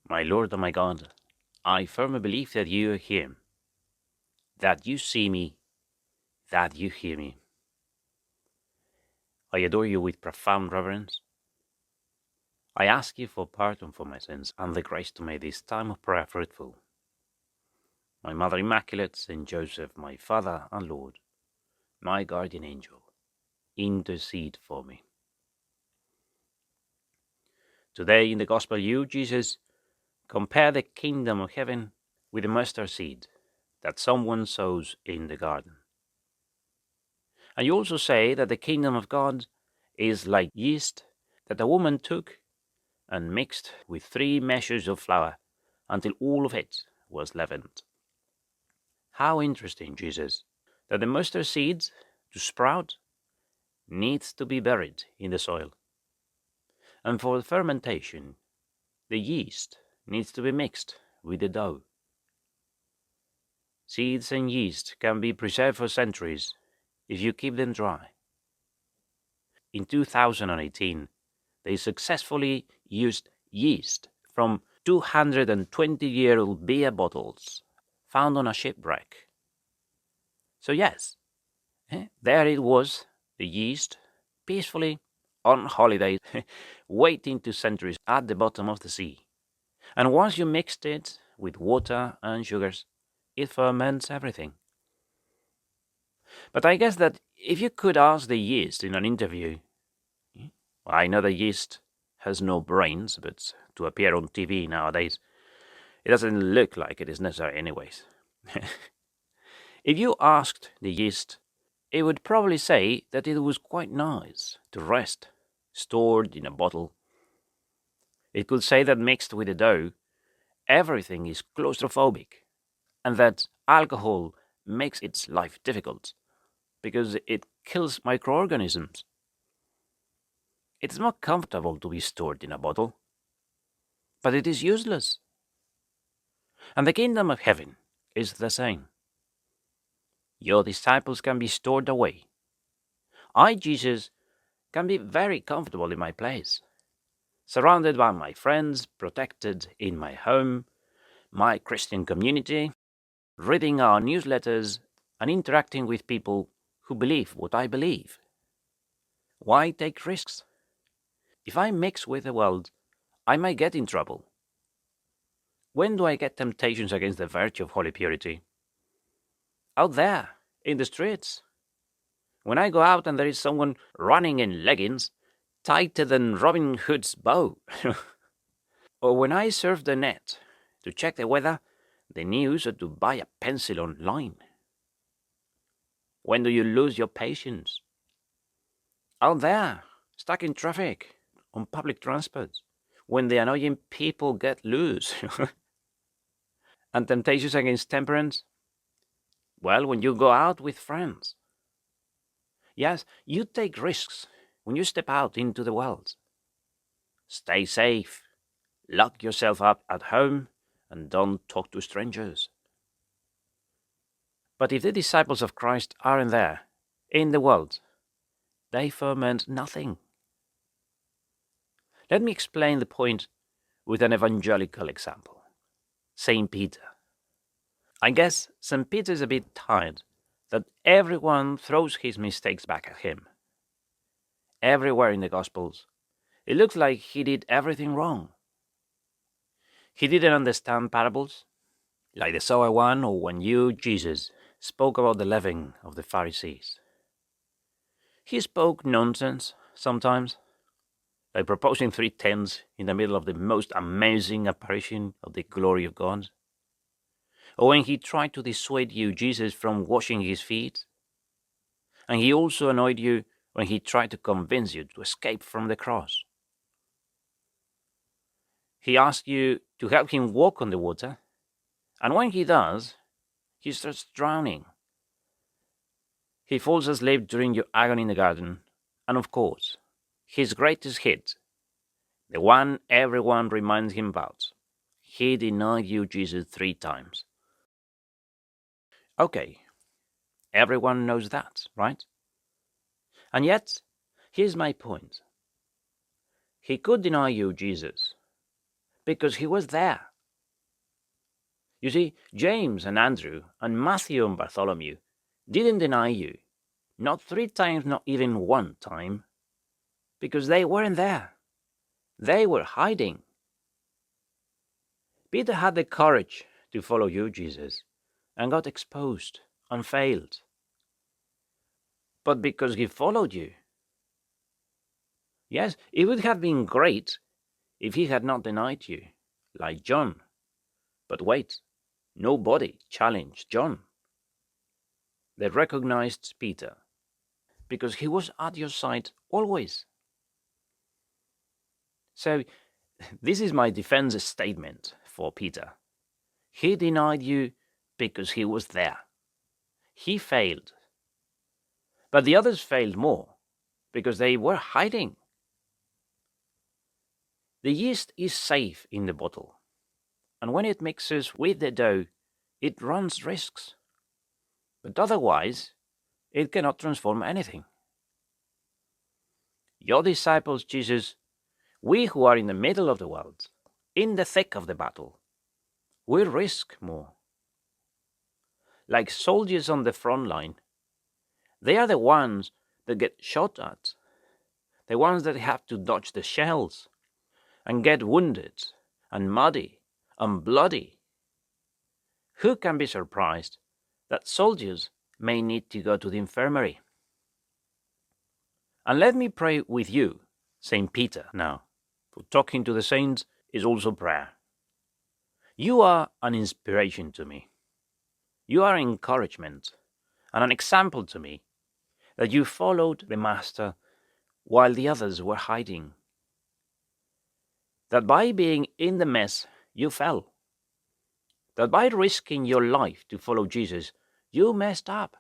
My Lord and my God, I firmly believe that you are here, that you see me, that you hear me. I adore you with profound reverence. I ask you for pardon for my sins and the grace to make this time of prayer fruitful. My Mother Immaculate, Saint Joseph, my Father and Lord, my guardian angel, intercede for me. Today in the Gospel, you, Jesus, compare the kingdom of heaven with a mustard seed that someone sows in the garden. And you also say that the kingdom of God is like yeast that a woman took and mixed with 3 measures of flour until all of it was leavened. How interesting, Jesus, that the mustard seed, to sprout, needs to be buried in the soil. And for fermentation, the yeast needs to be mixed with the dough. Seeds and yeast can be preserved for centuries if you keep them dry. In 2018, they successfully used yeast from 220-year-old beer bottles found on a shipwreck. So yes, there it was, the yeast, peacefully on holiday, waiting 2 centuries at the bottom of the sea. And once you mixed it with water and sugars, it ferments everything. But I guess that if you could ask the yeast in an interview, I know the yeast has no brains, but to appear on TV nowadays, it doesn't look like it is necessary anyways. If you asked the yeast, it would probably say that it was quite nice to rest, stored in a bottle. It could say that mixed with the dough, everything is claustrophobic, and that alcohol makes its life difficult, because it kills microorganisms. It's more comfortable to be stored in a bottle, but it is useless. And the kingdom of heaven is the same. Your disciples can be stored away. I, Jesus, can be very comfortable in my place, surrounded by my friends, protected in my home, my Christian community, reading our newsletters and interacting with people who believe what I believe. Why take risks? If I mix with the world, I might get in trouble. When do I get temptations against the virtue of holy purity? Out there, in the streets. When I go out and there is someone running in leggings, tighter than Robin Hood's bow. Or when I surf the net to check the weather, the news, or to buy a pencil online. When do you lose your patience? Out there, stuck in traffic, on public transport, when the annoying people get loose. And temptations against temperance? Well, when you go out with friends. Yes, you take risks when you step out into the world. Stay safe, lock yourself up at home, and don't talk to strangers. But if the disciples of Christ aren't there, in the world, they ferment nothing. Let me explain the point with an evangelical example. Saint Peter. I guess Saint Peter is a bit tired that everyone throws his mistakes back at him. Everywhere in the Gospels, it looks like he did everything wrong. He didn't understand parables, like the sower one, or when you, Jesus, spoke about the leaven of the Pharisees. He spoke nonsense sometimes, like proposing 3 tents in the middle of the most amazing apparition of the glory of God. Or when he tried to dissuade you, Jesus, from washing his feet. And he also annoyed you when he tried to convince you to escape from the cross. He asked you to help him walk on the water, and when he does, he starts drowning. He falls asleep during your agony in the garden, and of course, his greatest hit, the one everyone reminds him about, he denied you, Jesus, 3 times. Okay, everyone knows that, right? And yet, here's my point. He could deny you, Jesus, because he was there. You see, James and Andrew and Matthew and Bartholomew didn't deny you, not 3 times, not even 1 time, because they weren't there. They were hiding. Peter had the courage to follow you, Jesus, and got exposed and failed. But because he followed you. Yes, it would have been great if he had not denied you, like John. But wait, nobody challenged John. They recognized Peter, because he was at your side always. So, this is my defense statement for Peter. He denied you because he was there. He failed. But the others failed more, because they were hiding. The yeast is safe in the bottle, and when it mixes with the dough, it runs risks. But otherwise, it cannot transform anything. Your disciples, Jesus, we who are in the middle of the world, in the thick of the battle, we risk more. Like soldiers on the front line, they are the ones that get shot at, the ones that have to dodge the shells, and get wounded, and muddy, and bloody. Who can be surprised that soldiers may need to go to the infirmary? And let me pray with you, St. Peter, now, for talking to the saints is also prayer. You are an inspiration to me. You are encouragement and an example to me that you followed the Master while the others were hiding. That by being in the mess, you fell. That by risking your life to follow Jesus, you messed up.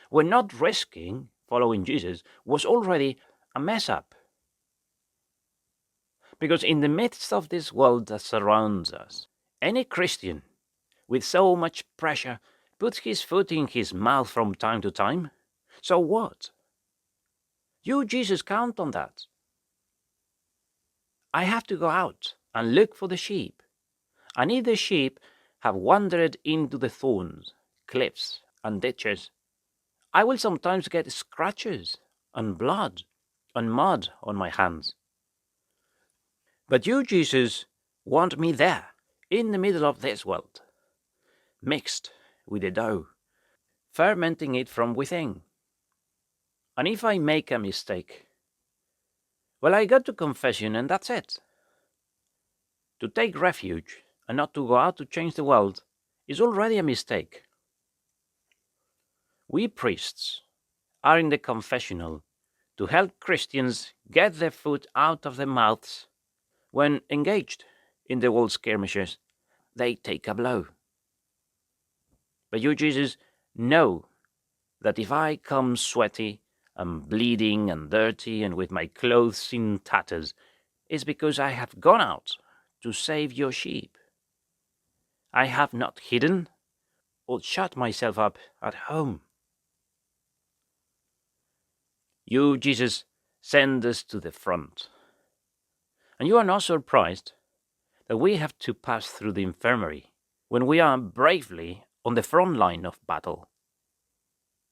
When not risking following Jesus was already a mess up. Because in the midst of this world that surrounds us, any Christian with so much pressure puts his foot in his mouth from time to time. So what? You, Jesus, count on that. I have to go out and look for the sheep. And if the sheep have wandered into the thorns, cliffs, and ditches, I will sometimes get scratches and blood and mud on my hands. But you, Jesus, want me there, in the middle of this world, mixed with the dough, fermenting it from within. And if I make a mistake, well, I go to confession and that's it. To take refuge and not to go out to change the world is already a mistake. We priests are in the confessional to help Christians get their foot out of their mouths when engaged in the world skirmishes. They take a blow. But you, Jesus, know that if I come sweaty and bleeding and dirty and with my clothes in tatters, it's because I have gone out to save your sheep. I have not hidden or shut myself up at home. You, Jesus, send us to the front. And you are not surprised that we have to pass through the infirmary when we are bravely on the front line of battle.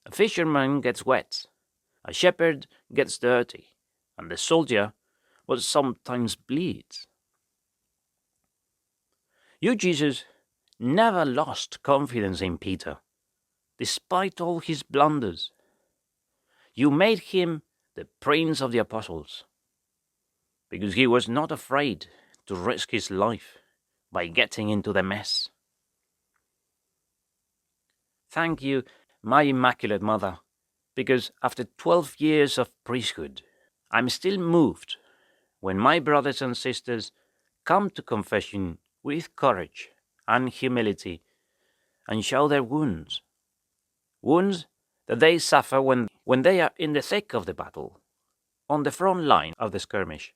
A fisherman gets wet, a shepherd gets dirty, and the soldier will sometimes bleeds. You, Jesus, never lost confidence in Peter, despite all his blunders. You made him the prince of the apostles, because he was not afraid to risk his life by getting into the mess. Thank you, my Immaculate Mother, because after 12 years of priesthood, I'm still moved when my brothers and sisters come to confession with courage and humility and show their wounds that they suffer when they are in the thick of the battle, on the front line of the skirmish.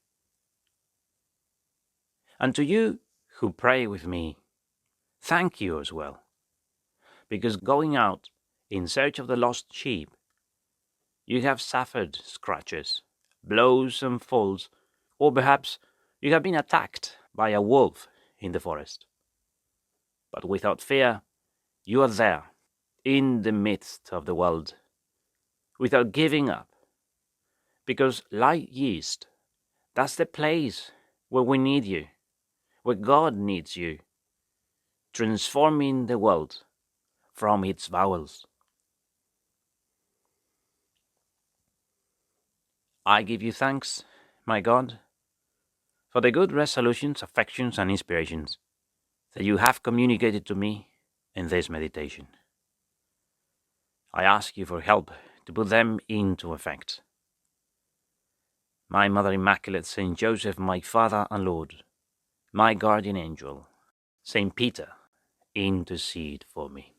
And to you who pray with me, thank you as well, because going out in search of the lost sheep, you have suffered scratches, blows and falls, or perhaps You have been attacked by a wolf in the forest. But without fear, you are there, in the midst of the world, without giving up. Because like yeast, that's the place where we need you, where God needs you, transforming the world from its bowels. I give you thanks, my God, for the good resolutions, affections, and inspirations that you have communicated to me in this meditation. I ask you for help to put them into effect. My Mother Immaculate, Saint Joseph, my Father and Lord, my guardian angel, Saint Peter, intercede for me.